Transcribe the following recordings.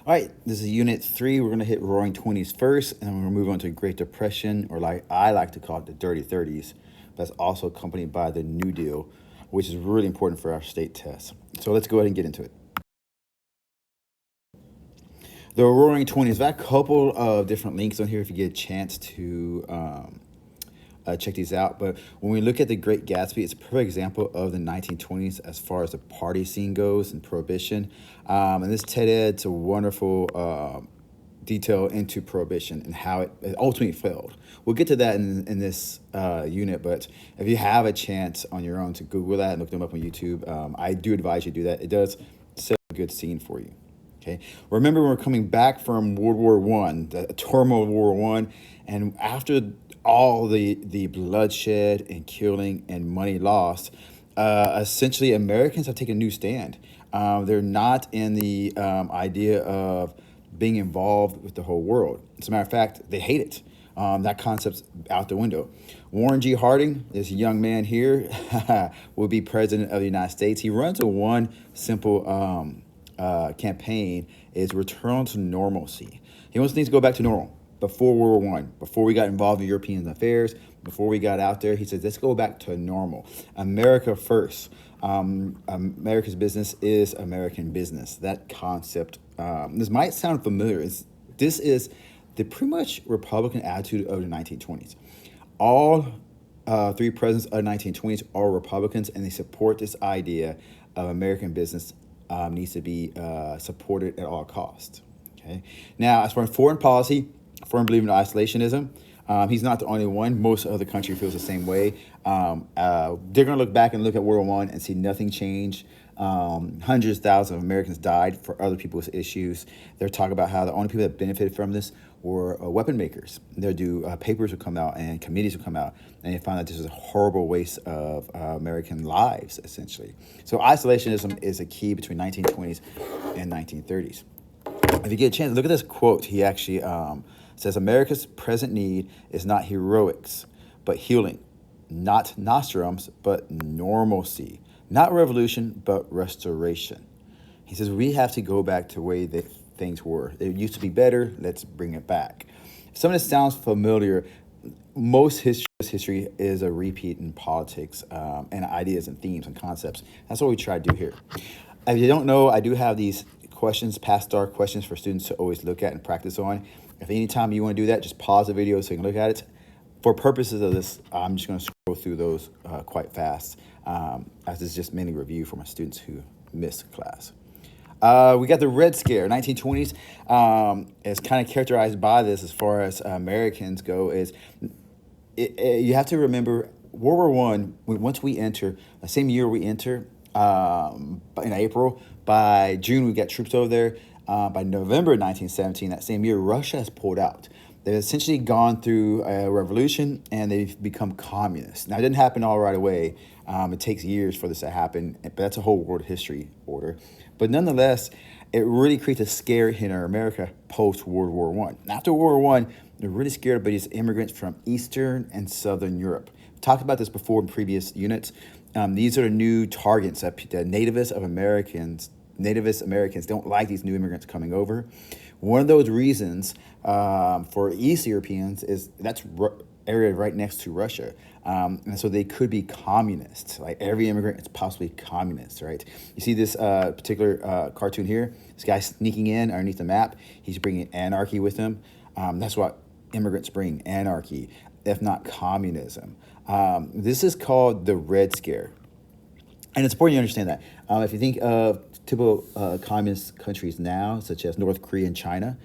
All right, this is Unit 3. We're going to hit Roaring Twenties first, and then we're going to move on to Great Depression, or like I like to call it the Dirty 30s. That's also accompanied by the New Deal, which is really important for our state test. So let's go ahead and get into it. The Roaring Twenties. I've got a couple of different links on here if you get a chance to check these out. But when we look at the Great Gatsby, it's a perfect example of the 1920s as far as the party scene goes and Prohibition. And this TED Ed's a wonderful detail into Prohibition and how it ultimately failed. We'll get to that in this unit, but if you have a chance on your own to Google that and look them up on YouTube, I do advise you to do that. It does set a good scene for you. Okay. Remember, we're coming back from World War I, the turmoil of World War I, and after all the bloodshed and killing and money lost, essentially Americans have taken a new stand. They're not in the idea of being involved with the whole world. As a matter of fact, they hate it. That concept's out the window. Warren G. Harding, this young man here, will be president of the United States. He runs a one simple campaign is return to normalcy. He wants things to go back to normal before World War I, before we got involved in European affairs, before we got out there. He says, let's go back to normal. America first. America's business is American business. That concept, this might sound familiar. This is the pretty much Republican attitude of the 1920s. All three presidents of the 1920s are Republicans, and they support this idea of American business needs to be supported at all costs. Okay. Now, as far as foreign policy, firm believer in isolationism. He's not the only one. Most of the country feels the same way. They're going to look back and look at World War I and see nothing changed. Hundreds of thousands of Americans died for other people's issues. They're talking about how the only people that benefited from this were weapon makers. They'll do papers would come out and committees would come out, and they found that this is a horrible waste of American lives, essentially. So isolationism is a key between 1920s and 1930s. If you get a chance, look at this quote. He actually says, America's present need is not heroics, but healing. Not nostrums, but normalcy. Not revolution, but restoration. He says, we have to go back to the way that things were. It used to be better. Let's bring it back. If some of this sounds familiar, most history is a repeat in politics and ideas and themes and concepts. That's what we try to do here. If you don't know, I do have these questions, past STAAR questions for students to always look at and practice on. If anytime you want to do that, just pause the video so you can look at it. For purposes of this, I'm just going to scroll through those quite fast, as this is just mainly review for my students who missed class. We got the Red Scare, 1920s. It's kind of characterized by this as far as Americans go. You have to remember World War I, once we enter, the same year we enter, in April, by June we got troops over there. By November 1917, that same year, Russia has pulled out. They've essentially gone through a revolution and they've become communists. Now, it didn't happen all right away. It takes years for this to happen, but that's a whole world history order. But nonetheless, it really creates a scare in America post-World War I. After World War I, they're really scared about these immigrants from Eastern and Southern Europe. We've talked about this before in previous units. These are the new targets that the Nativist Americans don't like these new immigrants coming over. One of those reasons for East Europeans is that's area right next to Russia. And so they could be communists. Like every immigrant is possibly communist, right? You see this particular cartoon here? This guy sneaking in underneath the map. He's bringing anarchy with him. That's what immigrants bring, anarchy, if not communism. This is called the Red Scare. And it's important you understand that. If you think of typical communist countries now, such as North Korea and China,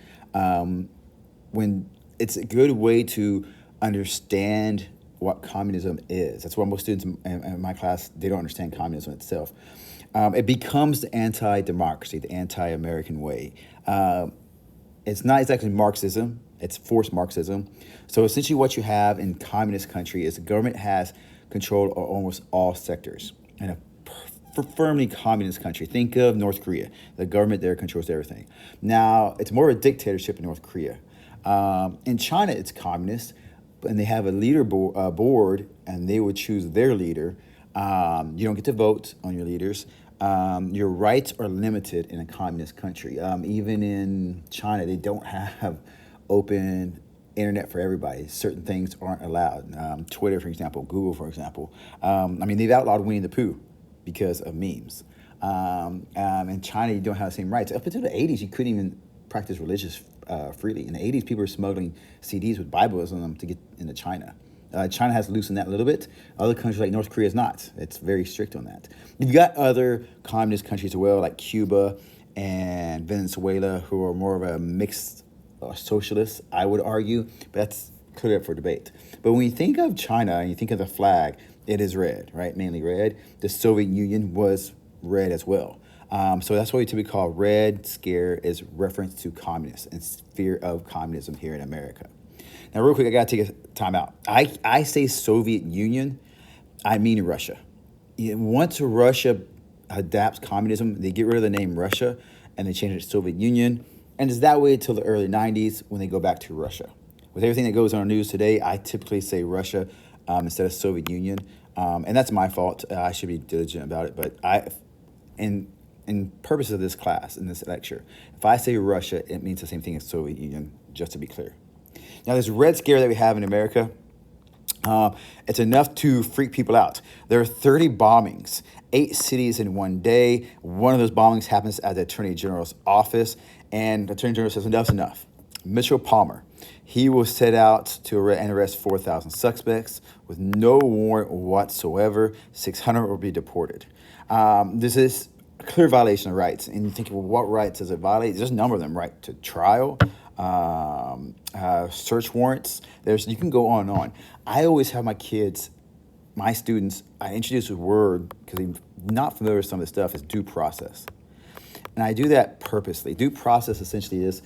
when it's a good way to understand what communism is. That's why most students in my class, they don't understand communism itself. It becomes the anti-democracy, the anti-American way. It's not exactly Marxism, it's forced Marxism. So essentially what you have in communist country is the government has control of almost all sectors. And a firmly communist country, think of North Korea. The government there controls everything. Now, it's more of a dictatorship in North Korea. In China, it's communist, and they have a leader board, and they would choose their leader. You don't get to vote on your leaders. Your rights are limited in a communist country. Even in China, they don't have open internet for everybody. Certain things aren't allowed. Twitter, for example, Google, for example. I mean, they've outlawed Winnie the Pooh because of memes. In China, you don't have the same rights. Up until the 80s, you couldn't even practice religious freely. In the 80s, people were smuggling CDs with Bibles on them to get into China. China has loosened that a little bit. Other countries like North Korea is not. It's very strict on that. You've got other communist countries as well, like Cuba and Venezuela, who are more of a mixed socialist, I would argue. But that's clear up for debate. But when you think of China and you think of the flag, it is red, right? Mainly red. The Soviet Union was red as well. So that's what we typically call Red Scare, is reference to communists and fear of communism here in America. Now, real quick, I got to take a time out. I say Soviet Union, I mean Russia. Once Russia adapts communism, they get rid of the name Russia and they change it to Soviet Union. And it's that way until the early 90s when they go back to Russia. With everything that goes on the news today, I typically say Russia instead of Soviet Union. And that's my fault. I should be diligent about it. But in purpose of this class, in this lecture, if I say Russia, it means the same thing as Soviet Union, just to be clear. Now, this Red Scare that we have in America, it's enough to freak people out. There are 30 bombings, 8 cities in one day. One of those bombings happens at the Attorney General's office, and the Attorney General says enough's enough. Mitchell Palmer, he will set out to arrest 4,000 suspects with no warrant whatsoever. 600 will be deported. This is a clear violation of rights. And you think, well, what rights does it violate? There's a number of them, right? To trial, search warrants. You can go on and on. I always have my students, I introduce a word because they're not familiar with some of this stuff, is due process. And I do that purposely. Due process essentially is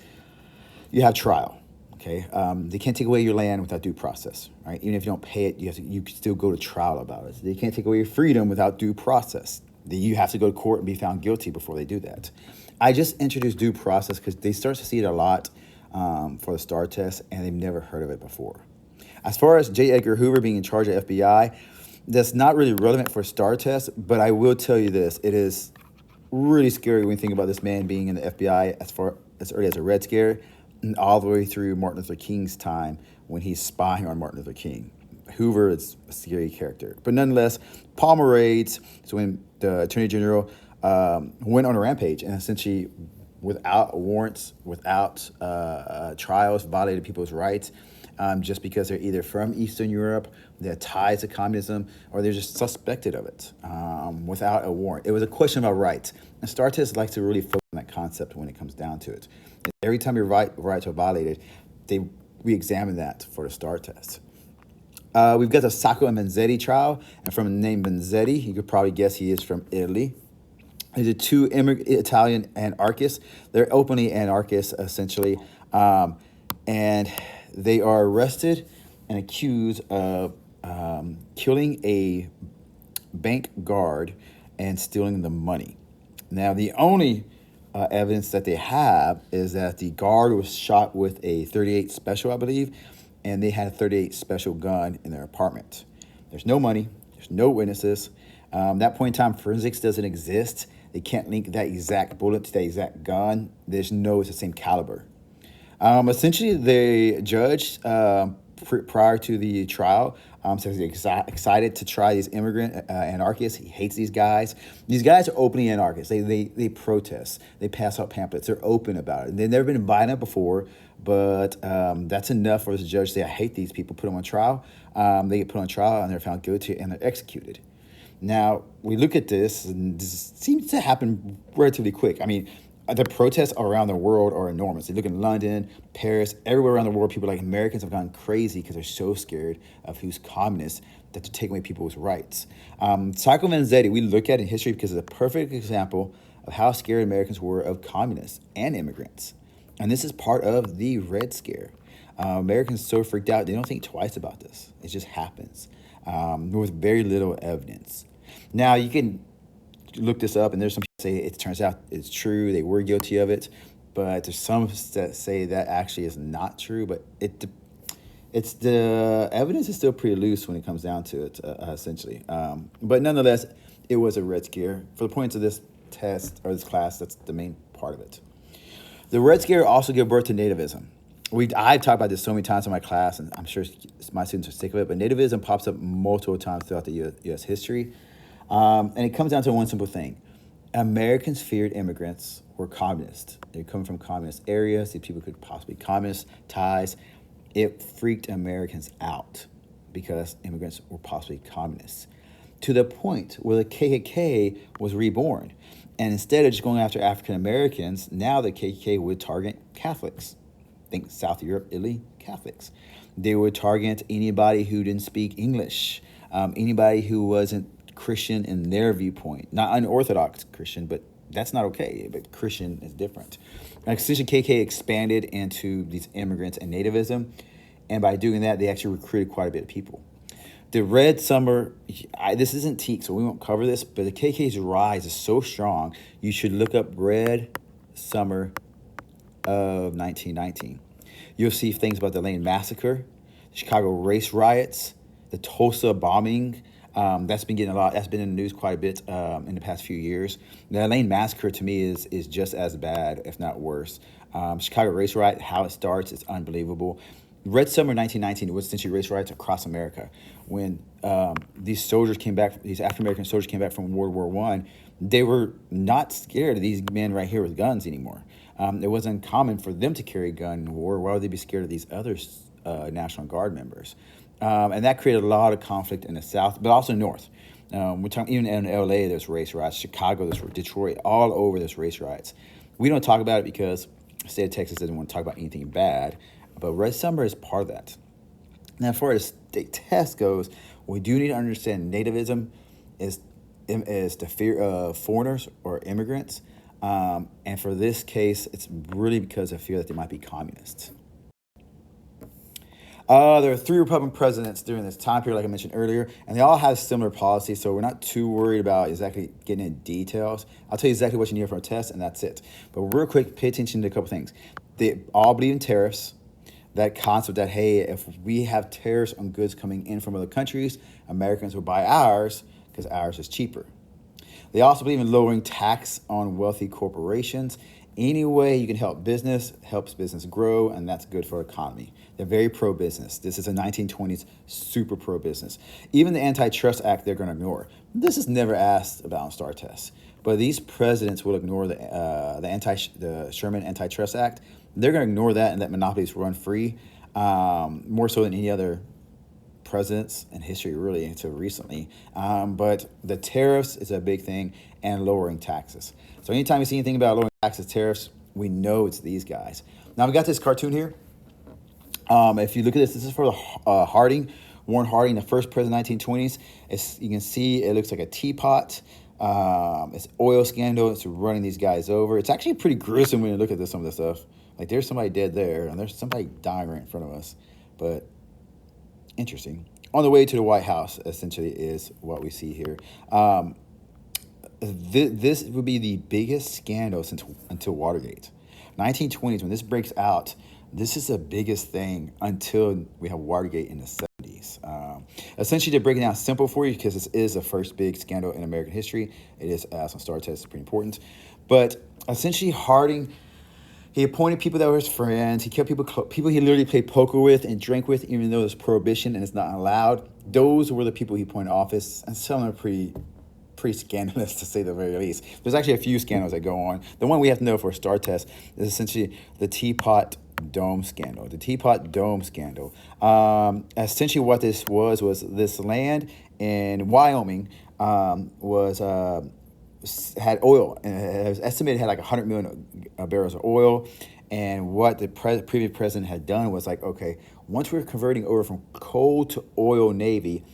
you have trial. Okay, they can't take away your land without due process, right? Even if you don't pay it, you can still go to trial about it. They can't take away your freedom without due process. You have to go to court and be found guilty before they do that. I just introduced due process because they start to see it a lot for the STAAR test, and they've never heard of it before. As far as J. Edgar Hoover being in charge of FBI, that's not really relevant for STAAR test, but I will tell you this. It is really scary when you think about this man being in the FBI as early as a Red Scare, and all the way through Martin Luther King's time when he's spying on Martin Luther King. Hoover is a scary character. But nonetheless, Palmer raids, so when the Attorney General went on a rampage and essentially without warrants, without trials, violated people's rights just because they're either from Eastern Europe, they have ties to communism, or they're just suspected of it without a warrant. It was a question about rights. And STAAR test likes to really focus on that concept when it comes down to it. And every time your rights are violated, they re-examine that for the STAAR test. We've got the Sacco and Vanzetti trial, and from the name Vanzetti, you could probably guess he is from Italy. These are two Italian anarchists. They're openly anarchists, essentially, and they are arrested and accused of killing a bank guard and stealing the money. Now, the only evidence that they have is that the guard was shot with a .38 special, I believe, and they had a .38 special gun in their apartment. There's no money. There's no witnesses. That point in time, forensics doesn't exist. They can't link that exact bullet to that exact gun. It's the same caliber. Essentially, the judge, prior to the trial, says he's excited to try these immigrant anarchists. He hates these guys. These guys are openly anarchists. They protest. They pass out pamphlets. They're open about it. They've never been violent before, but that's enough for the judge to say, I hate these people, put them on trial. They get put on trial, and they're found guilty, and they're executed. Now, we look at this, and this seems to happen relatively quick. I mean, the protests around the world are enormous. You look in London, Paris, everywhere around the world, people like Americans have gone crazy because they're so scared of who's communist that they're taking away people's rights. Sacco and Vanzetti, we look at in history because it's a perfect example of how scared Americans were of communists and immigrants. And this is part of the Red Scare. Americans are so freaked out, they don't think twice about this. It just happens with very little evidence. Now, you can look this up, and there's some people say it turns out it's true, they were guilty of it, but there's some that say that actually is not true, but it's the evidence is still pretty loose when it comes down to it, essentially. But nonetheless, it was a Red Scare. For the points of this test or this class. That's the main part of it. The Red Scare also gave birth to Nativism. I've talked about this so many times in my class, and I'm sure my students are sick of it, but Nativism pops up multiple times throughout the U.S. history. And it comes down to one simple thing. Americans feared immigrants were communists. They come from communist areas. These people could possibly be communist ties. It freaked Americans out because immigrants were possibly communists, to the point where the KKK was reborn. And instead of just going after African Americans, now the KKK would target Catholics. Think South Europe, Italy, Catholics. They would target anybody who didn't speak English, anybody who wasn't Christian in their viewpoint. Not unorthodox Christian, but that's not okay. But Christian is different. And essentially, KKK expanded into these immigrants and nativism. And by doing that, they actually recruited quite a bit of people. The Red Summer, this isn't TEKS, so we won't cover this, but the KKK's rise is so strong, you should look up Red Summer of 1919. You'll see things about the Lane Massacre, the Chicago race riots, the Tulsa bombing. That's been getting that's been in the news quite a bit in the past few years. The Lane Massacre, to me, is just as bad, if not worse. Chicago race riot, how it starts, it's unbelievable. Red Summer 1919 was essentially race riots across America. When these soldiers came back, these African-American soldiers came back from World War I, they were not scared of these men right here with guns anymore. It wasn't uncommon for them to carry a gun in war. Why would they be scared of these other National Guard members? And that created a lot of conflict in the South, but also North. We're talking, even in LA, there's race riots. Chicago, there's Detroit, all over there's race riots. We don't talk about it because the state of Texas doesn't want to talk about anything bad, but Red Summer is part of that. Now, as far as state test goes, we do need to understand nativism is the fear of foreigners or immigrants. And for this case, it's really because of fear that they might be communists. There are 3 Republican presidents during this time period, like I mentioned earlier, and they all have similar policies, so we're not too worried about exactly getting into details. I'll tell you exactly what you need for a test, and that's it. But real quick, pay attention to a couple things. They all believe in tariffs. That concept that, hey, if we have tariffs on goods coming in from other countries, Americans will buy ours because ours is cheaper. They also believe in lowering tax on wealthy corporations. Any way you can help business helps business grow, and that's good for the economy. They're very pro-business. This is a 1920s super pro-business. Even the Antitrust Act, they're going to ignore. This is never asked about on STAAR tests, but these presidents will ignore the Sherman Antitrust Act. They're going to ignore that and let monopolies run free, more so than any other presidents in history, really, until recently. But the tariffs is a big thing, and lowering taxes. So anytime you see anything about lowering taxes, tariffs, we know it's these guys. Now, we got this cartoon here. If you look at this is for the Harding, Warren Harding, the first president in the 1920s. You can see it looks like a teapot. It's oil scandal. It's running these guys over. It's actually pretty gruesome when you look at some of this stuff. Like, there's somebody dead there, and there's somebody dying right in front of us. But interesting. On the way to the White House, essentially, is what we see here. This would be the biggest scandal until Watergate. 1920s, when this breaks out, this is the biggest thing until we have Watergate in the 70s. Essentially, to break it down simple for you, because this is the first big scandal in American history. It is, as on STAAR test, it's pretty important. But essentially, Harding, he appointed people that were his friends. He kept people he literally played poker with and drank with, even though there's prohibition and it's not allowed. Those were the people he appointed office, and some are pretty scandalous, to say the very least. There's actually a few scandals that go on. The one we have to know for a STAAR test is essentially the Teapot Dome scandal. The Teapot Dome scandal. Essentially, what this was this land in Wyoming had oil, and it was estimated it had like 100 million barrels of oil. And what the previous president had done was like, okay, once we're converting over from coal to oil navy,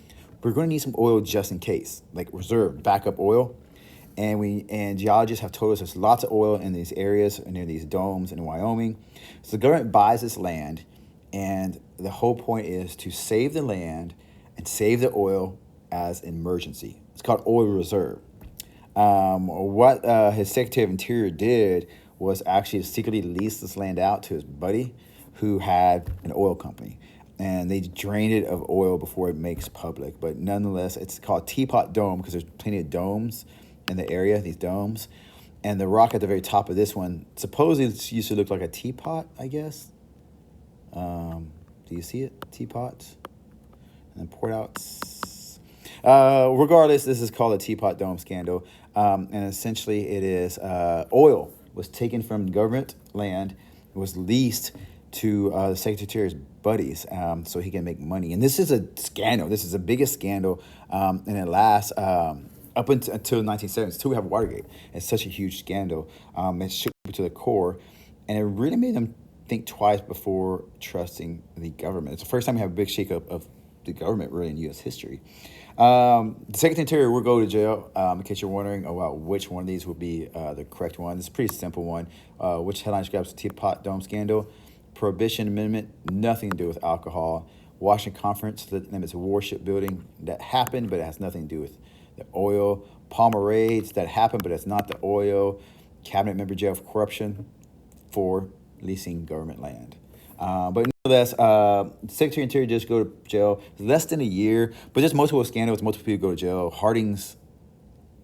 we're going to need some oil just in case, like reserve backup oil. And geologists have told us there's lots of oil in these areas and near these domes in Wyoming. So the government buys this land, and the whole point is to save the land and save the oil as an emergency. It's called oil reserve. What his Secretary of Interior did was actually secretly lease this land out to his buddy who had an oil company. And they drained it of oil before it makes public. But nonetheless, it's called Teapot Dome because there's plenty of domes in the area, these domes. And the rock at the very top of this one, supposedly it used to look like a teapot, I guess. Do you see it? Teapots. And then port outs. Regardless, this is called the Teapot Dome scandal. And essentially it is oil was taken from government land, was leased to the Secretary's buddies so he can make money. And this is a scandal. This is the biggest scandal. And it lasts up until 1970s, until we have Watergate. It's such a huge scandal. It shook people to the core. And it really made them think twice before trusting the government. It's the first time we have a big shakeup of the government really in U.S. history. The Secretary will go to jail, in case you're wondering about which one of these would be the correct one. It's a pretty simple one. Which headline describes the Teapot Dome scandal? Prohibition Amendment, nothing to do with alcohol. Washington Conference that limits warship building, that happened, but it has nothing to do with the oil. Palmer raids, that happened, but it's not the oil. Cabinet member jail for corruption for leasing government land. But nonetheless, Secretary of Interior just go to jail less than a year, but there's multiple scandals, multiple people go to jail. Harding's,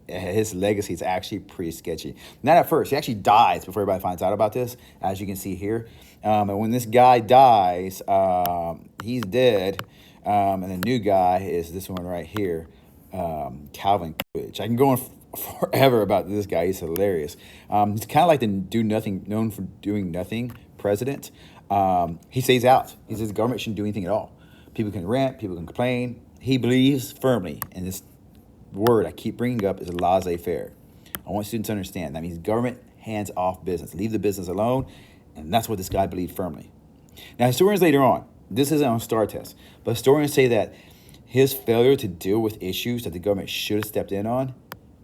his legacy is actually pretty sketchy. Not at first, he actually dies before everybody finds out about this, as you can see here. And when this guy dies, he's dead, and the new guy is this one right here, Calvin Coolidge. I can go on forever about this guy. He's hilarious. He's kind of like the known for doing nothing president. He stays out. He says the government shouldn't do anything at all. People can rant, people can complain. He believes firmly in this word I keep bringing up is laissez-faire. I want students to understand that means government hands off business. Leave the business alone, and that's what this guy believed firmly. Now, historians later on, this isn't on STAAR test, but historians say that his failure to deal with issues that the government should have stepped in on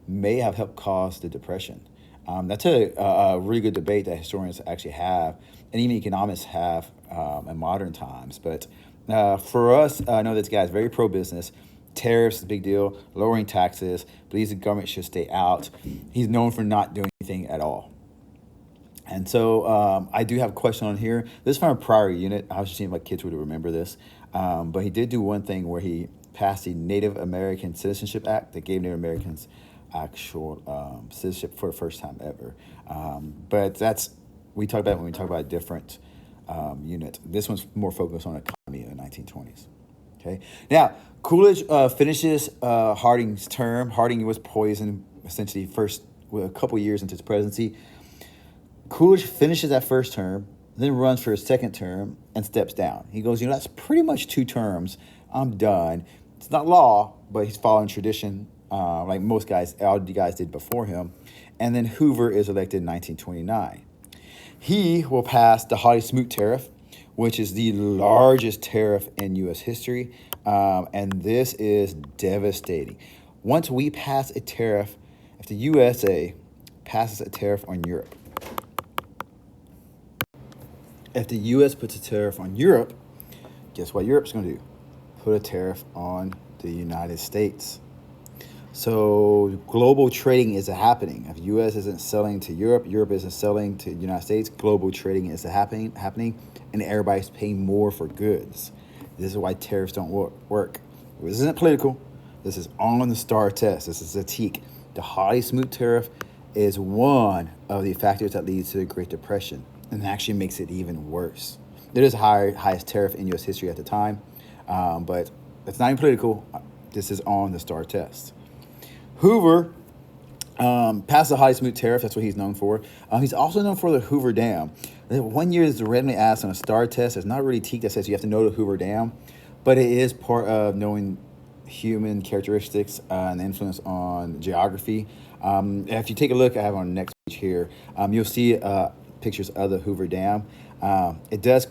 may have helped cause the Depression. That's a really good debate that historians actually have, and even economists have in modern times. But for us, I know this guy is very pro-business. Tariffs is a big deal. Lowering taxes. Believes the government should stay out. He's known for not doing anything at all. And so I do have a question on here. This is from a prior unit. I was just seeing if my kids would remember this. But he did do one thing where he passed the Native American Citizenship Act that gave Native Americans actual citizenship for the first time ever. But that's, we talk about it when we talk about a different unit. This one's more focused on economy in the 1920s. Okay. Now, Coolidge finishes Harding's term. Harding was poisoned essentially first a couple years into his presidency. Coolidge finishes that first term, then runs for his second term and steps down. He goes, that's pretty much 2 terms. I'm done. It's not law, but he's following tradition, like most guys, all the guys did before him. And then Hoover is elected in 1929. He will pass the Hawley-Smoot Tariff, which is the largest tariff in U.S. history. And this is devastating. Once we pass a tariff, if the USA passes a tariff on Europe, if the U.S. puts a tariff on Europe, guess what Europe's going to do? Put a tariff on the United States. So global trading is happening. If U.S. isn't selling to Europe, Europe isn't selling to the United States, global trading is happening, and everybody's paying more for goods. This is why tariffs don't work. This isn't political. This is on the STAAR test. This is a TEK. The Hawley-Smoot Tariff is one of the factors that leads to the Great Depression and actually makes it even worse. It is the highest tariff in U.S. history at the time, but it's not even political. This is on the STAAR test. Hoover passed the Hawley-Smoot Tariff. That's what he's known for. He's also known for the Hoover Dam. 1 year is randomly asked on a STAAR test. There's not really TEK that says you have to know the Hoover Dam, but it is part of knowing human characteristics and influence on geography. If you take a look, I have on the next page here, you'll see pictures of the Hoover Dam. It does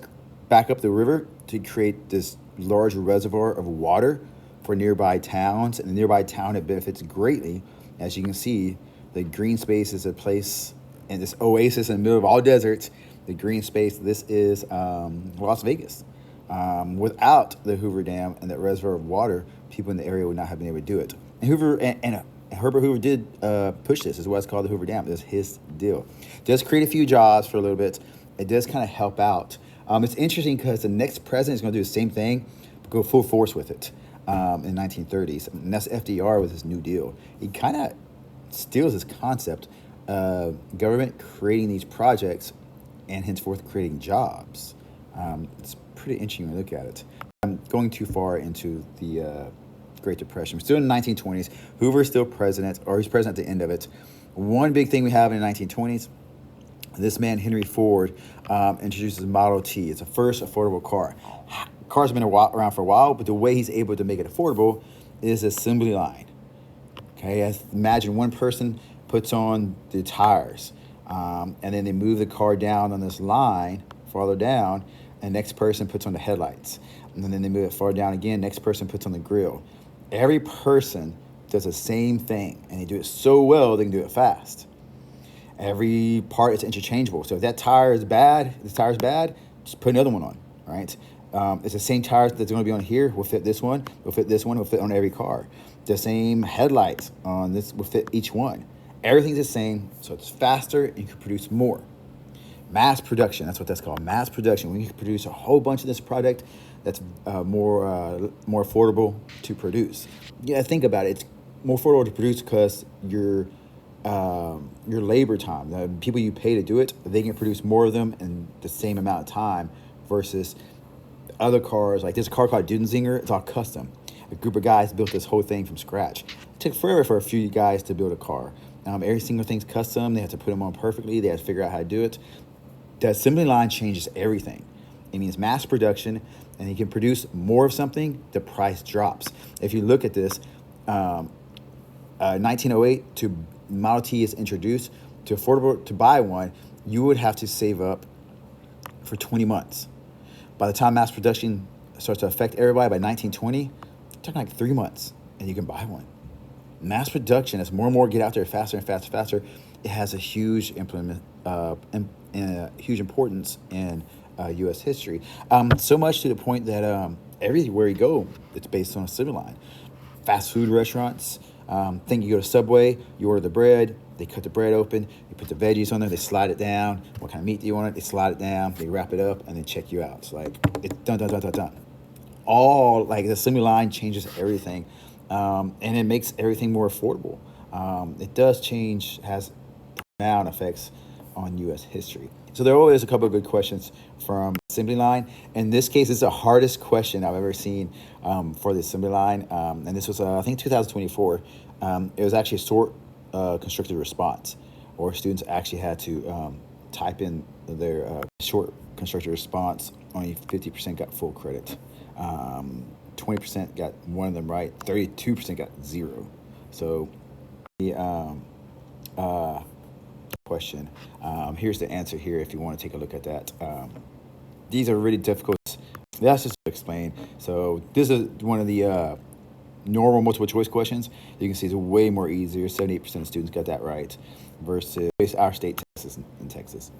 back up the river to create this large reservoir of water for nearby towns, and the nearby town, it benefits greatly. As you can see, the green space is a place in this oasis in the middle of all deserts. The green space, this is Las Vegas. Without the Hoover Dam and that reservoir of water, people in the area would not have been able to do it. And Hoover and Herbert Hoover did push this. Is why it's called the Hoover Dam. It's his deal. It does create a few jobs for a little bit. It does kind of help out. It's interesting because the next president is going to do the same thing, but go full force with it. In the 1930s, and that's FDR with his New Deal. He kind of steals this concept government creating these projects and henceforth creating jobs. It's pretty interesting when you look at it. I'm going too far into the Great Depression. We're still in the 1920s. Hoover's still president, or he's president at the end of it. One big thing we have in the 1920s, this man, Henry Ford, introduces Model T. It's the first affordable car. Cars have been around for a while, but the way he's able to make it affordable is assembly line. Okay, imagine one person puts on the tires, and then they move the car down on this line, farther down, and next person puts on the headlights. And then they move it far down again, next person puts on the grill. Every person does the same thing, and they do it so well they can do it fast. Every part is interchangeable. So if that tire is bad, just put another one on, right? It's the same tires that's going to be on here will fit this one, will fit this one, will fit on every car. The same headlights on this will fit each one. Everything's the same, so it's faster and you can produce more. Mass production, that's what that's called, mass production. When you can produce a whole bunch of this product that's more affordable to produce. Yeah, think about it. It's more affordable to produce because your labor time, the people you pay to do it, they can produce more of them in the same amount of time versus other cars. Like there's a car called Dudenzinger, it's all custom. A group of guys built this whole thing from scratch. It took forever for a few guys to build a car. Every single thing's custom. They have to put them on perfectly. They have to figure out how to do it. The assembly line changes everything. It means mass production, and you can produce more of something, the price drops. If you look at this, 1908 to Model T is introduced, to affordable to buy one, you would have to save up for 20 months. By the time mass production starts to affect everybody, by 1920, you're talking like 3 months, and you can buy one. Mass production, as more and more get out there faster and faster, it has a huge huge importance in U.S. history. So much to the point that everywhere you go, it's based on a assembly line. Fast food restaurants, think you go to Subway, you order the bread, they cut the bread open, you put the veggies on there, they slide it down. What kind of meat do you want? They slide it down, they wrap it up, and then check you out. It's like, it's done. All, like, the assembly line changes everything, and it makes everything more affordable. It does change, has profound effects on U.S. history. So there are always a couple of good questions from assembly line. In this case, it's the hardest question I've ever seen for the assembly line. And this was, I think, 2024. It was actually a short constructed response, or students actually had to type in their short constructed response. Only 50% got full credit. 20% got one of them right. 32% got 0. So the question. Here's the answer here if you want to take a look at that. These are really difficult. That's just to explain. So this is one of the normal multiple choice questions. You can see it's way more easier. 78% of students got that right versus our state, Texas, and Texas.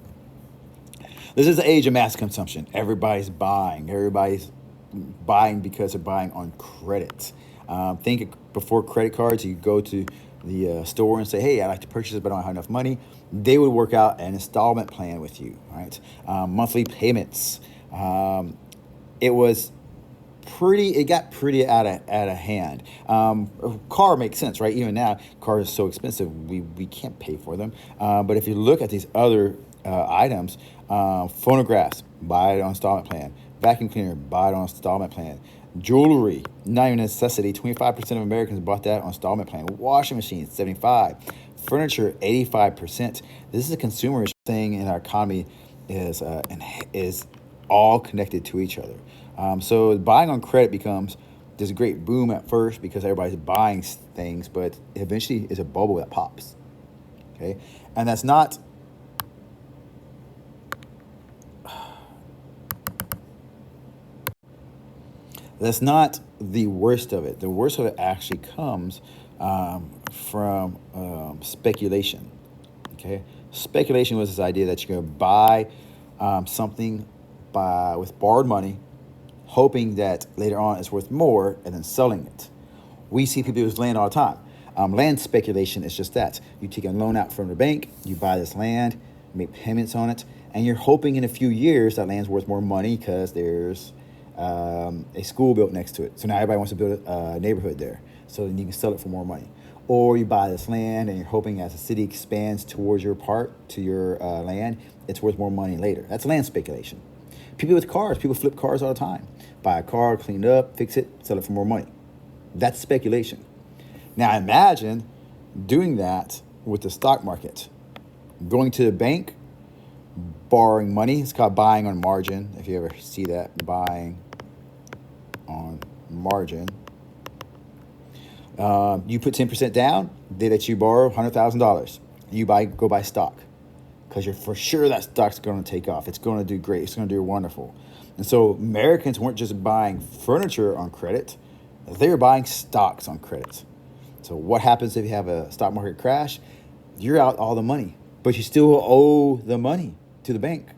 This is the age of mass consumption. Everybody's buying. Everybody's buying because they're buying on credit. Think before credit cards, you go to the store and say, hey, I'd like to purchase it, but I don't have enough money. They would work out an installment plan with you, right? Monthly payments. It got pretty out of hand. A car makes sense, right? Even now, cars are so expensive, we can't pay for them. But if you look at these other items, phonographs, buy it on installment plan. Vacuum cleaner, buy it on installment plan. Jewelry, not even a necessity. 25% of Americans bought that on installment plan. Washing machines, 75%. Furniture, 85%. This is a consumerist thing in our economy, is all connected to each other. So buying on credit becomes this great boom at first because everybody's buying things, but eventually it's a bubble that pops. Okay, and that's not. That's not the worst of it. The worst of it actually comes from speculation. Okay, speculation was this idea that you're going to buy something with borrowed money, hoping that later on it's worth more, and then selling it. We see people use land all the time. Land speculation is just that. You take a loan out from the bank, you buy this land, make payments on it, and you're hoping in a few years that land's worth more money because there's a school built next to it. So now everybody wants to build a neighborhood there. So then you can sell it for more money. or you buy this land and you're hoping as the city expands towards your part to your land, it's worth more money later. That's land speculation. People with cars, people flip cars all the time. Buy a car, clean it up, fix it, sell it for more money. That's speculation. Now imagine doing that with the stock market. Going to the bank, borrowing money. It's called buying on margin. If you ever see that, buying on margin. You put 10% down, they let you borrow $100,000. You go buy stock because you're for sure that stock's going to take off. It's going to do great. It's going to do wonderful. And so Americans weren't just buying furniture on credit. They were buying stocks on credit. So what happens if you have a stock market crash? You're out all the money, but you still owe the money to the bank.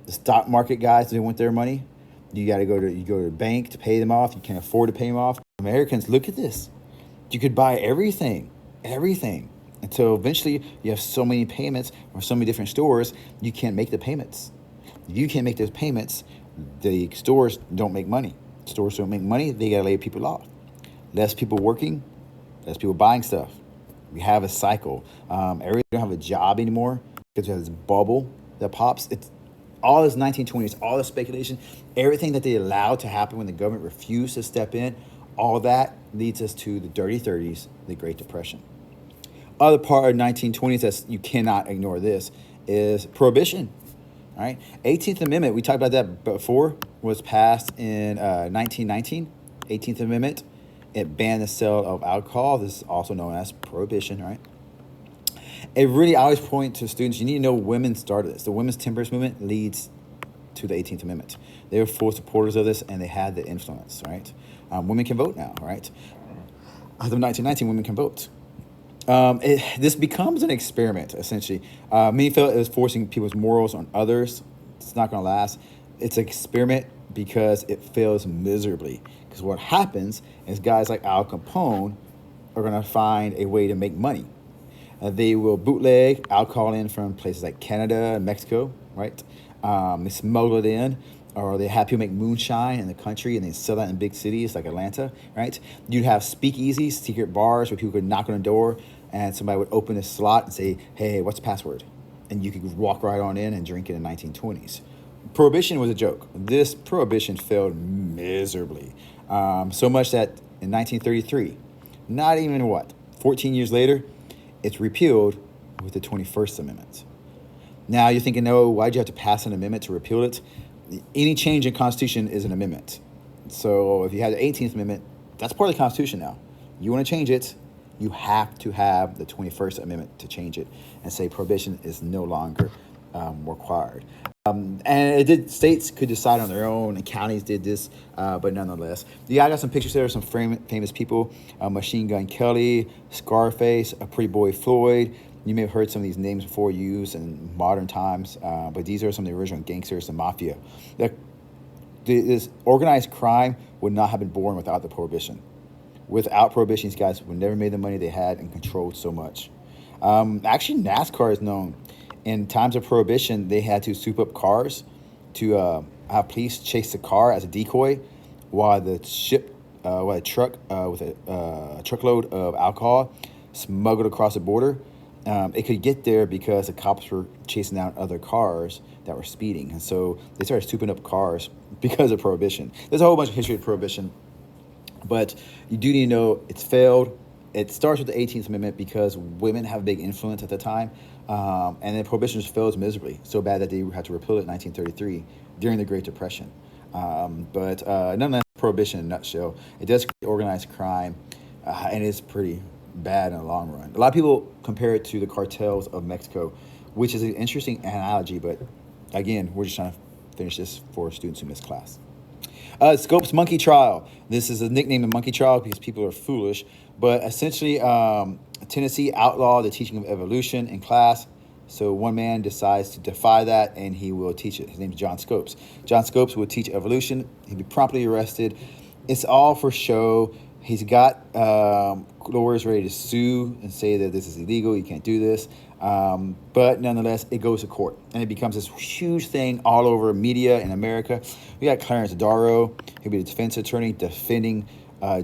The stock market guys, they want their money. You go to the bank to pay them off. You can't afford to pay them off. Americans, look at this. You could buy everything, until eventually you have so many payments from so many different stores, you can't make the payments. If you can't make those payments, the stores don't make money. Stores don't make money, they gotta lay people off. Less people working, less people buying stuff. We have a cycle. Everybody don't have a job anymore because we have this bubble that pops. It's all this 1920s, all the speculation, everything that they allowed to happen when the government refused to step in, all that leads us to the dirty 30s, the Great Depression. Other part of 1920s that you cannot ignore this is Prohibition. All right, 18th Amendment, we talked about that before, was passed in 1919, 18th Amendment. It banned the sale of alcohol. This is also known as Prohibition, right? It really, I always point to students, you need to know women started this. The women's temperance movement leads to the 18th Amendment. They were full supporters of this, and they had the influence, right? Women can vote now, right? As of 1919, women can vote. This becomes an experiment, essentially. Many felt it was forcing people's morals on others. It's not going to last. It's an experiment because it fails miserably. Because what happens is guys like Al Capone are going to find a way to make money. They will bootleg alcohol in from places like Canada and Mexico, right? They smuggle it in, or they have people make moonshine in the country and they sell that in big cities like Atlanta, right? You'd have speakeasies, secret bars where people could knock on a door and somebody would open a slot and say, hey, what's the password? And you could walk right on in and drink it in the 1920s. Prohibition was a joke. This prohibition failed miserably. So much that in 1933, not even 14 years later, it's repealed with the 21st Amendment. Now you're thinking, no, why'd you have to pass an amendment to repeal it? Any change in Constitution is an amendment. So if you have the 18th Amendment, that's part of the Constitution now. You want to change it, you have to have the 21st Amendment to change it and say prohibition is no longer required. And it did, states could decide on their own, and counties did this, but nonetheless. I got some pictures there of some famous people, Machine Gun Kelly, Scarface, a Pretty Boy Floyd. You may have heard some of these names before used in modern times, but these are some of the original gangsters, the mafia. This organized crime would not have been born without the Prohibition. Without Prohibition, these guys would never made the money they had and controlled so much. Actually, NASCAR is known. In times of Prohibition, they had to soup up cars to have police chase the car as a decoy while a truck with a truckload of alcohol smuggled across the border. It could get there because the cops were chasing down other cars that were speeding. And so they started souping up cars because of Prohibition. There's a whole bunch of history of Prohibition, but you do need to know it's failed. It starts with the 18th Amendment because women have a big influence at the time. And then Prohibition just fails miserably, so bad that they had to repeal it in 1933 during the Great Depression. But nonetheless, Prohibition in a nutshell, it does create organized crime, and it's pretty bad in the long run. A lot of people compare it to the cartels of Mexico, which is an interesting analogy, but again, we're just trying to finish this for students who missed class. Scopes Monkey Trial. This is a nickname of Monkey Trial because people are foolish, but essentially Tennessee outlawed the teaching of evolution in class. So one man decides to defy that, and he will teach it. His name is John Scopes. John Scopes will teach evolution. He'll be promptly arrested. It's all for show. He's got lawyers ready to sue and say that this is illegal. You can't do this. But nonetheless, it goes to court, and it becomes this huge thing all over media in America. We got Clarence Darrow. He'll be the defense attorney defending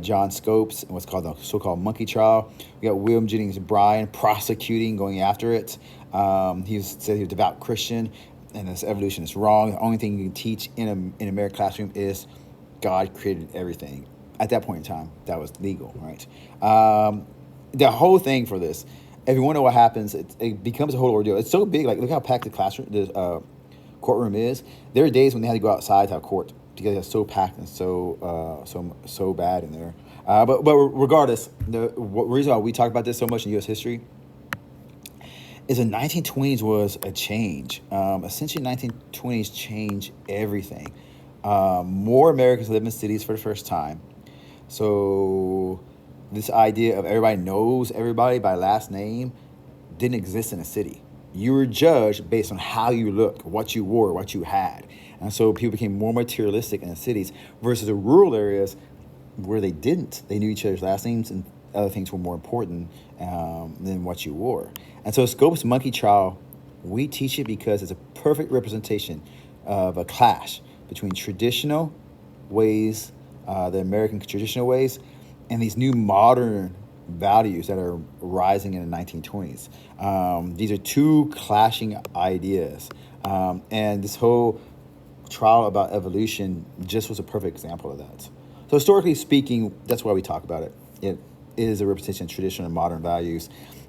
John Scopes and what's called the so-called monkey trial. We got William Jennings Bryan prosecuting, going after it. He said he was a devout Christian, and this evolution is wrong. The only thing you can teach in an American classroom is God created everything. At that point in time, that was legal, right? The whole thing for this, if you want to know what happens, it becomes a whole ordeal. It's so big. Like, look how packed the classroom, the courtroom is. There are days when they had to go outside to have court because it's so packed and so bad in there. But regardless, the reason why we talk about this so much in U.S. history is the 1920s was a change. Essentially, 1920s changed everything. More Americans live in cities for the first time. So this idea of everybody knows everybody by last name didn't exist in a city. You were judged based on how you looked, what you wore, what you had. And so people became more materialistic in the cities versus the rural areas where they didn't. They knew each other's last names and other things were more important than what you wore. And so Scopes' monkey trial, we teach it because it's a perfect representation of a clash between traditional ways, the American traditional ways, and these new modern values that are rising in the 1920s. These are two clashing ideas. And this whole trial about evolution just was a perfect example of that. So historically speaking, that's why we talk about it. It is a representation of traditional and modern values.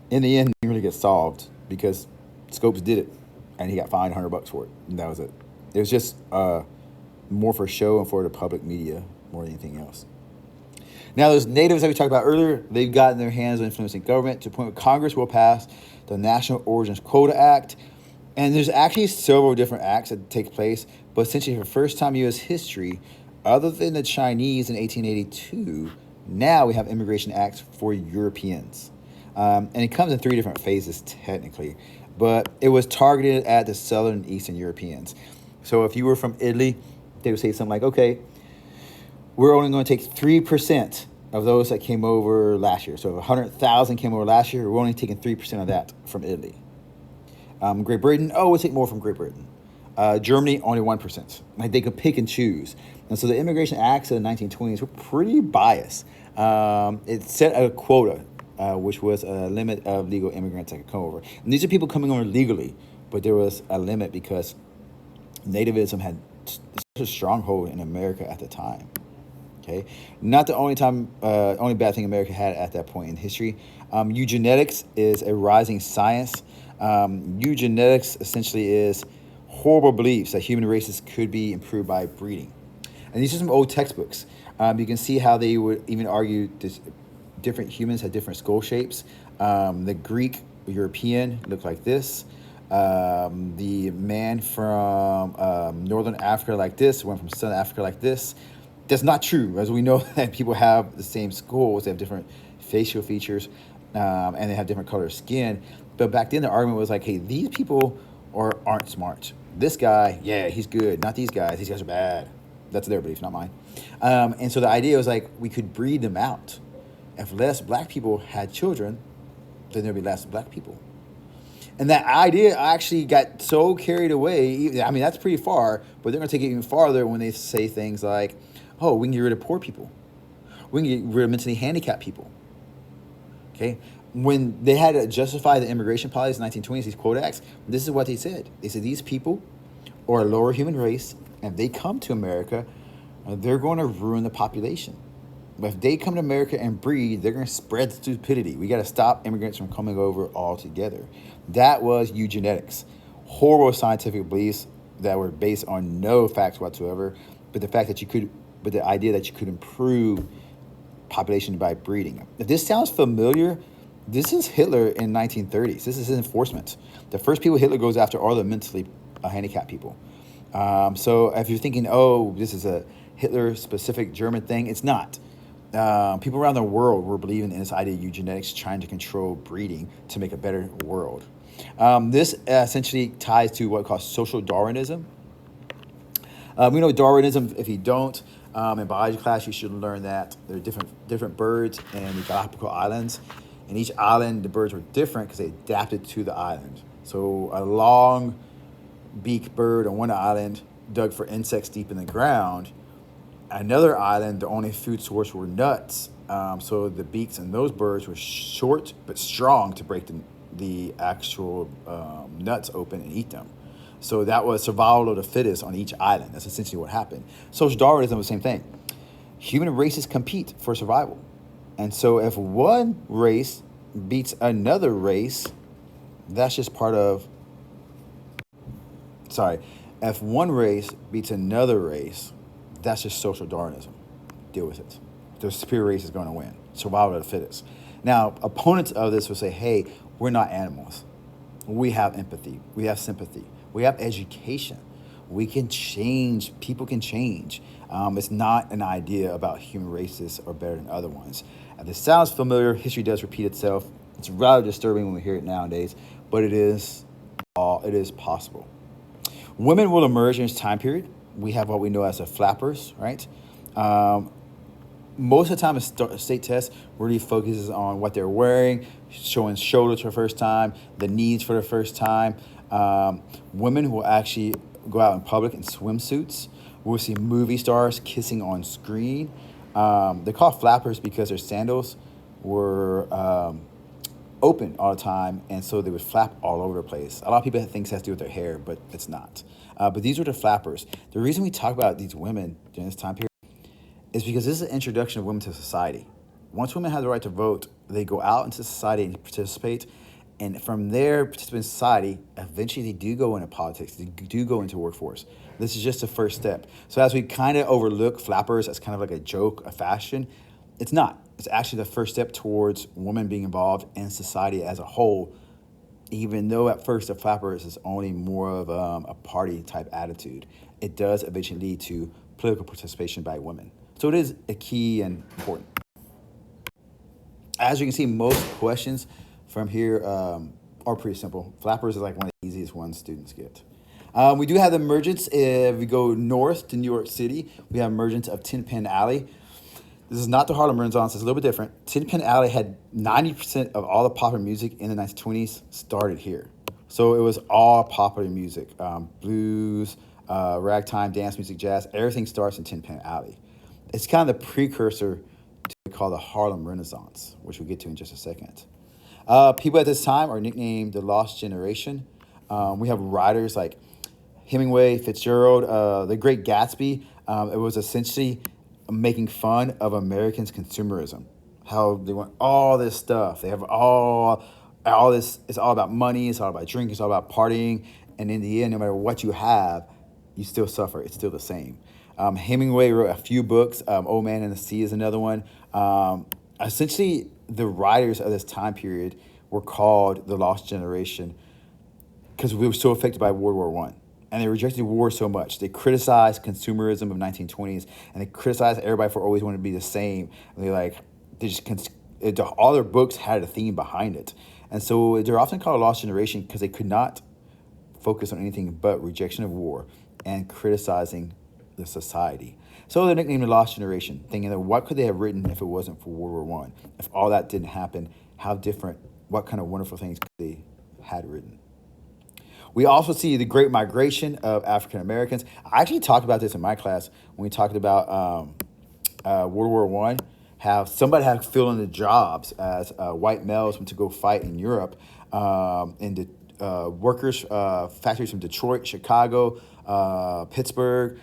In the end, it didn't really get solved because Scopes did it, and he got fined $100 for it, and that was it. It was just more for show and for the public media more than anything else. Now, those natives that we talked about earlier, they've gotten their hands on influencing government to the point where Congress will pass the National Origins Quota Act. And there's actually several different acts that take place, but essentially for the first time in U.S. history, other than the Chinese in 1882, now we have immigration acts for Europeans. And it comes in three different phases technically, but it was targeted at the Southern and Eastern Europeans. So if you were from Italy, they would say something like, okay, we're only going to take 3% of those that came over last year. So if 100,000 came over last year, we're only taking 3% of that from Italy. Great Britain, we'll take more from Great Britain. Germany, only 1%. Like, they could pick and choose. And so the immigration acts of the 1920s were pretty biased. It set a quota, which was a limit of legal immigrants that could come over. And these are people coming over legally, but there was a limit because Nativism had such a stronghold in America at the time. Okay, not the only bad thing America had at that point in history. Eugenics is a rising science. Eugenics essentially is horrible beliefs that human races could be improved by breeding. And these are some old textbooks. You can see how they would even argue different humans had different skull shapes. The Greek European looked like this. The man from Northern Africa like this, one from Southern Africa like this. That's not true, as we know that people have the same skulls, they have different facial features, and they have different color skin. But back then the argument was like, hey, these people aren't smart. This guy, yeah, he's good. Not these guys. These guys are bad. That's their belief, not mine. And so the idea was like, we could breed them out. If less black people had children, then there'd be less black people. And that idea actually got so carried away. I mean, that's pretty far, but they're going to take it even farther when they say things like, oh, we can get rid of poor people. We can get rid of mentally handicapped people. Okay? When they had to justify the immigration policies in the 1920s, these quota acts, this is what they said. They said these people are a lower human race, and if they come to America, they're going to ruin the population. But if they come to America and breed, they're going to spread stupidity. We got to stop immigrants from coming over altogether. That was eugenetics. Horrible scientific beliefs that were based on no facts whatsoever, but the idea that you could improve population by breeding. If this sounds familiar, this is Hitler in 1930s. This is his enforcement. The first people Hitler goes after are the mentally handicapped people. So if you're thinking, oh, this is a Hitler-specific German thing, it's not. People around the world were believing in this idea of eugenics, trying to control breeding to make a better world. This essentially ties to what we call social Darwinism. We know Darwinism, if you don't, in biology class, you should learn that there are different birds in the Galapagos Islands. In each island, the birds were different because they adapted to the island. So a long beak bird on one island dug for insects deep in the ground, Another island, the only food source were nuts. So the beaks in those birds were short but strong to break the actual nuts open and eat them. So that was survival of the fittest on each island. That's essentially what happened. Social Darwinism was the same thing. Human races compete for survival. And so if one race beats another race, that's just part of, sorry, if one race beats another race, that's just social Darwinism. Deal with it. The superior race is going to win. Survival of the fittest. Now, opponents of this will say, hey, we're not animals. We have empathy. We have sympathy. We have education. We can change. People can change. It's not an idea about human races are better than other ones. And this sounds familiar. History does repeat itself. It's rather disturbing when we hear it nowadays, but it is possible. Women will emerge in this time period. We have what we know as the flappers, right? Most of the time, a state test really focuses on what they're wearing, showing shoulders for the first time, the knees for the first time. Women will actually go out in public in swimsuits. We'll see movie stars kissing on screen. They're called flappers because their sandals were open all the time, and so they would flap all over the place. A lot of people think it has to do with their hair, but it's not. But these were the flappers. The reason we talk about these women during this time period is because this is an introduction of women to society. Once women have the right to vote, they go out into society and participate. And from there, participate in society, eventually they do go into politics. They do go into workforce. This is just the first step. So as we kind of overlook flappers as kind of like a joke, a fashion, it's not. It's actually the first step towards women being involved in society as a whole, even though at first the flappers is only more of a party type attitude. It does eventually lead to political participation by women. So it is a key and important. As you can see, most questions from here are pretty simple. Flappers is like one of the easiest ones students get. We do have the emergence. If we go north to New York City, we have emergence of Tin Pan Alley. This is not the Harlem Renaissance. It's a little bit different. Tin Pan Alley had 90% of all the popular music in the 1920s started here. So it was all popular music, blues, ragtime, dance music, jazz. Everything starts in Tin Pan Alley. It's kind of the precursor to what we call the Harlem Renaissance, which we'll get to in just a second. People at this time are nicknamed the Lost Generation. We have writers like Hemingway, Fitzgerald, The Great Gatsby. It was essentially making fun of Americans' consumerism, how they want all this stuff. They have all this. It's all about money. It's all about drinking. It's all about partying. And in the end, no matter what you have, you still suffer. It's still the same. Hemingway wrote a few books. Old Man and the Sea is another one. Essentially, the writers of this time period were called the Lost Generation because we were so affected by World War I. And they rejected war so much. They criticized consumerism of 1920s, and they criticized everybody for always wanting to be the same. And all their books had a theme behind it. And so they're often called a Lost Generation because they could not focus on anything but rejection of war and criticizing the society. So they're nicknamed the Lost Generation, thinking that what could they have written if it wasn't for World War I? If all that didn't happen, what kind of wonderful things could they had written? We also see the Great Migration of African Americans. I actually talked about this in my class when we talked about World War I, how somebody had to fill in the jobs as white males went to go fight in Europe, in the workers, factories from Detroit, Chicago, Pittsburgh.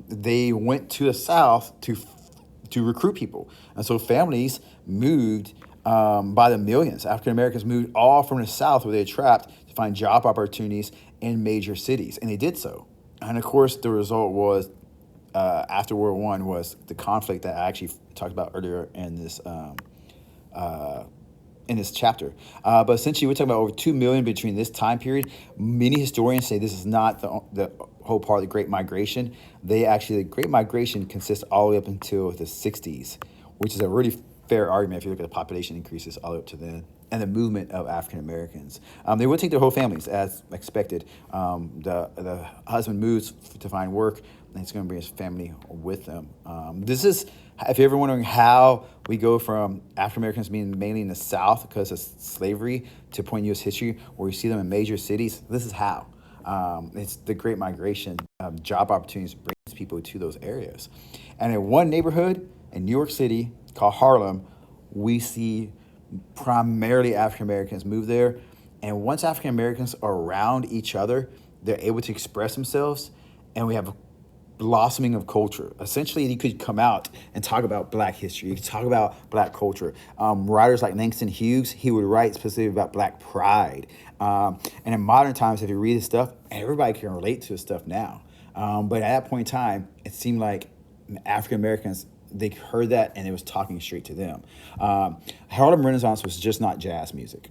They went to the South to recruit people. And so families moved by the millions. African Americans moved all from the South where they were trapped to find job opportunities in major cities. And they did so. And of course, the result was, after World War I, was the conflict that I actually talked about earlier in this chapter. But essentially, we're talking about over 2 million between this time period. Many historians say this is not the whole part of the Great Migration. The Great Migration consists all the way up until the 60s, which is a really fair argument if you look at the population increases all the way up to then, and the movement of African Americans. They would take their whole families as expected. The husband moves to find work, and he's going to bring his family with them. This is, if you're ever wondering how we go from African Americans being mainly in the South because of slavery to point in U.S. history, where we see them in major cities, this is how. It's the Great Migration. Job opportunities brings people people to those areas. And in one neighborhood in New York City called Harlem, we see primarily African Americans move there. And once African Americans are around each other, they're able to express themselves, and we have blossoming of culture. Essentially, you could come out and talk about Black history. You could talk about Black culture. Writers like Langston Hughes, he would write specifically about Black pride. And in modern times, if you read his stuff, everybody can relate to his stuff now. But at that point in time, it seemed like African Americans, they heard that and it was talking straight to them. Harlem Renaissance was just not jazz music.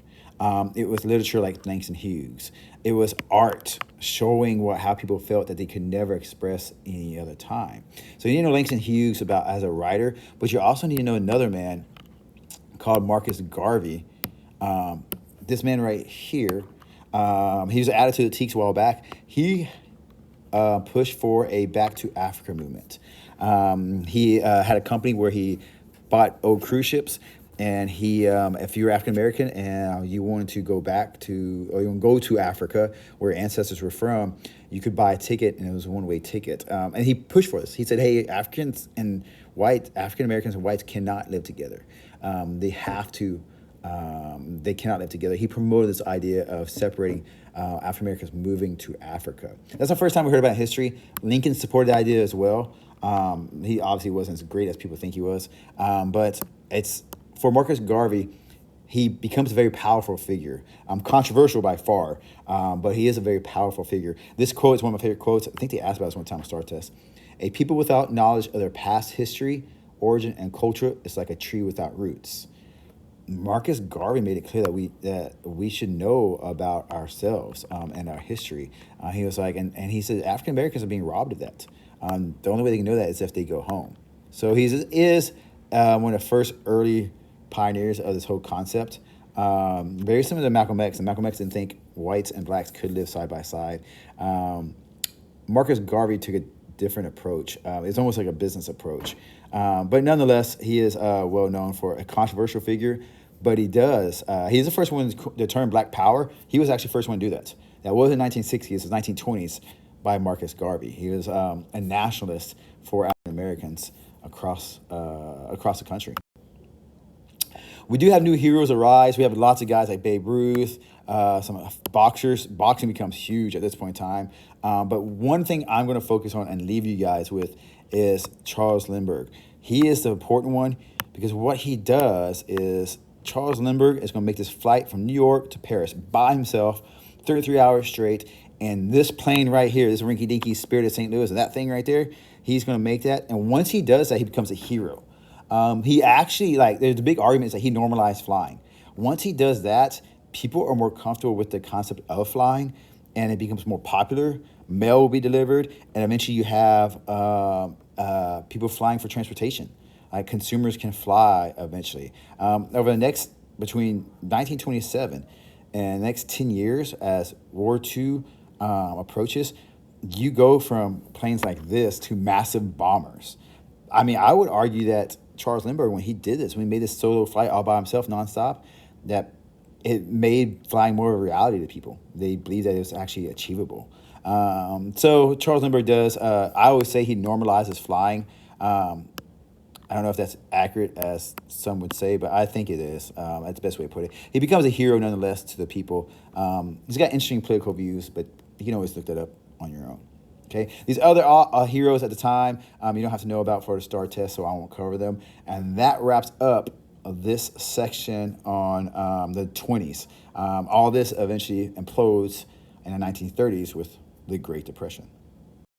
It was literature like Langston Hughes. It was art showing how people felt that they could never express any other time. So you need to know Langston Hughes about as a writer, but you also need to know another man called Marcus Garvey. This man right here, he was added to the TEKS a while back. He pushed for a Back to Africa movement. He had a company where he bought old cruise ships. And he, if you're African American and you wanted to go back to, or you want to go to Africa, where your ancestors were from, you could buy a ticket, and it was a one-way ticket. And he pushed for this. He said, "Hey, African Americans and whites cannot live together. They have to. They cannot live together." He promoted this idea of separating African Americans moving to Africa. That's the first time we heard about history. Lincoln supported the idea as well. He obviously wasn't as great as people think he was, but it's. For Marcus Garvey, he becomes a very powerful figure. Controversial by far, but he is a very powerful figure. This quote is one of my favorite quotes. I think they asked about this one time on STAAR test. "A people without knowledge of their past history, origin, and culture is like a tree without roots." Marcus Garvey made it clear that we should know about ourselves and our history. He was like, and he said African Americans are being robbed of that. The only way they can know that is if they go home. So he is one of the first early pioneers of this whole concept. Very similar to Malcolm X. And Malcolm X didn't think whites and blacks could live side by side. Marcus Garvey took a different approach. It's almost like a business approach. But nonetheless, he is well known for a controversial figure. But he's the first one to term Black Power. He was actually the first one to do that. That wasn't 1960s, it was 1920s by Marcus Garvey. He was a nationalist for African Americans across the country. We do have new heroes arise. We have lots of guys like Babe Ruth, some boxers. Boxing becomes huge at this point in time. But one thing I'm going to focus on and leave you guys with is Charles Lindbergh. He is the important one because what he does is Charles Lindbergh is going to make this flight from New York to Paris by himself, 33 hours straight. And this plane right here, this rinky-dinky Spirit of St. Louis, and that thing right there, he's going to make that. And once he does that, he becomes a hero. He actually, there's a big argument that he normalized flying. Once he does that, people are more comfortable with the concept of flying, and it becomes more popular. Mail will be delivered, and eventually you have people flying for transportation. Consumers can fly eventually. Between 1927 and the next 10 years, as World War II approaches, you go from planes like this to massive bombers. I mean, I would argue that Charles Lindbergh, when he did this, when he made this solo flight all by himself nonstop, that it made flying more of a reality to people. They believed that it was actually achievable. So Charles Lindbergh does, I always say he normalizes flying. I don't know if that's accurate as some would say, but I think it is. That's the best way to put it. He becomes a hero nonetheless to the people. He's got interesting political views, but you can always look that up on your own. Okay, these other heroes at the time, you don't have to know about for the STAAR test, so I won't cover them. And that wraps up this section on the 20s. All this eventually implodes in the 1930s with the Great Depression.